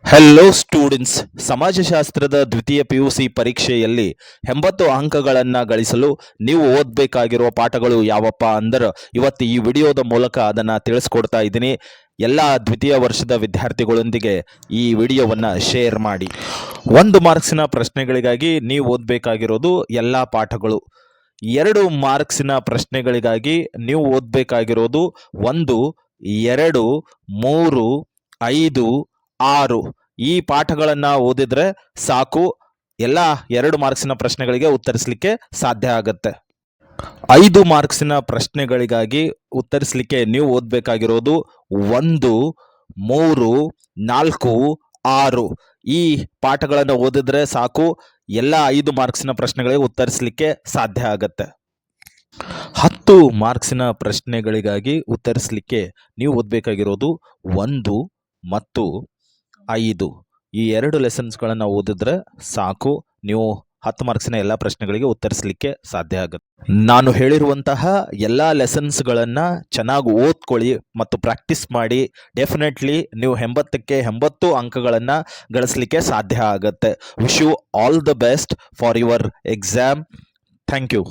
Hello students, ಸಮಾಜಶಾಸ್ತ್ರದ ದ್ವಿತೀಯ PUC ಪರೀಕ್ಷೆಯಲ್ಲಿ 80 ಅಂಕಗಳನ್ನು ಗಳಿಸಲು ನೀವು ಓದಬೇಕಾಗಿರುವ ಪಾಠಗಳು ಯಾವಪ್ಪ ಅಂದ್ರೆ ಇವತ್ತು ಈ ವಿಡಿಯೋದ ಮೂಲಕ ಅದನ್ನು ತಿಳಿಸ್ಕೊಡ್ತಾ ಇದ್ದೀನಿ. ಎಲ್ಲ ದ್ವಿತೀಯ ವರ್ಷದ ವಿದ್ಯಾರ್ಥಿಗಳೊಂದಿಗೆ ಈ ವಿಡಿಯೋವನ್ನು ಶೇರ್ ಮಾಡಿ. 1 ಮಾರ್ಕ್ಸಿನ ಪ್ರಶ್ನೆಗಳಿಗಾಗಿ ನೀವು ಓದಬೇಕಾಗಿರೋದು ಎಲ್ಲ ಪಾಠಗಳು. 2 ಮಾರ್ಕ್ಸಿನ ಪ್ರಶ್ನೆಗಳಿಗಾಗಿ ನೀವು ಓದಬೇಕಾಗಿರೋದು 1, 2, 3, 5, 6 ಈ ಪಾಠಗಳನ್ನು ಓದಿದ್ರೆ ಸಾಕು, ಎಲ್ಲ 2 ಮಾರ್ಕ್ಸಿನ ಪ್ರಶ್ನೆಗಳಿಗೆ ಉತ್ತರಿಸಲಿಕ್ಕೆ ಸಾಧ್ಯ ಆಗುತ್ತೆ. 5 ಮಾರ್ಕ್ಸಿನ ಪ್ರಶ್ನೆಗಳಿಗಾಗಿ ಉತ್ತರಿಸಲಿಕ್ಕೆ ನೀವು ಓದಬೇಕಾಗಿರೋದು 1, 3, 4, 6 ಈ ಪಾಠಗಳನ್ನು ಓದಿದ್ರೆ ಸಾಕು, ಎಲ್ಲ 5 ಮಾರ್ಕ್ಸಿನ ಪ್ರಶ್ನೆಗಳಿಗೆ ಉತ್ತರಿಸಲಿಕ್ಕೆ ಸಾಧ್ಯ ಆಗುತ್ತೆ. 10 ಮಾರ್ಕ್ಸಿನ ಪ್ರಶ್ನೆಗಳಿಗಾಗಿ ಉತ್ತರಿಸಲಿಕ್ಕೆ ನೀವು ಓದಬೇಕಾಗಿರೋದು 1 ಮತ್ತು 5 ಈ 2 ಲೆಸನ್ಸ್ಗಳನ್ನು ಓದಿದ್ರೆ ಸಾಕು, ನೀವು 10 ಮಾರ್ಕ್ಸಿನ ಎಲ್ಲ ಪ್ರಶ್ನೆಗಳಿಗೆ ಉತ್ತರಿಸಲಿಕ್ಕೆ ಸಾಧ್ಯ ಆಗುತ್ತೆ. ನಾನು ಹೇಳಿರುವಂತಹ ಎಲ್ಲ ಲೆಸನ್ಸ್ಗಳನ್ನು ಚೆನ್ನಾಗಿ ಓದ್ಕೊಳ್ಳಿ ಮತ್ತು ಪ್ರಾಕ್ಟೀಸ್ ಮಾಡಿ. ಡೆಫಿನೆಟ್ಲಿ ನೀವು 80ಕ್ಕೆ 80 ಅಂಕಗಳನ್ನು ಗಳಿಸಲಿಕ್ಕೆ ಸಾಧ್ಯ ಆಗುತ್ತೆ. Wish you all the best for your exam. Thank you.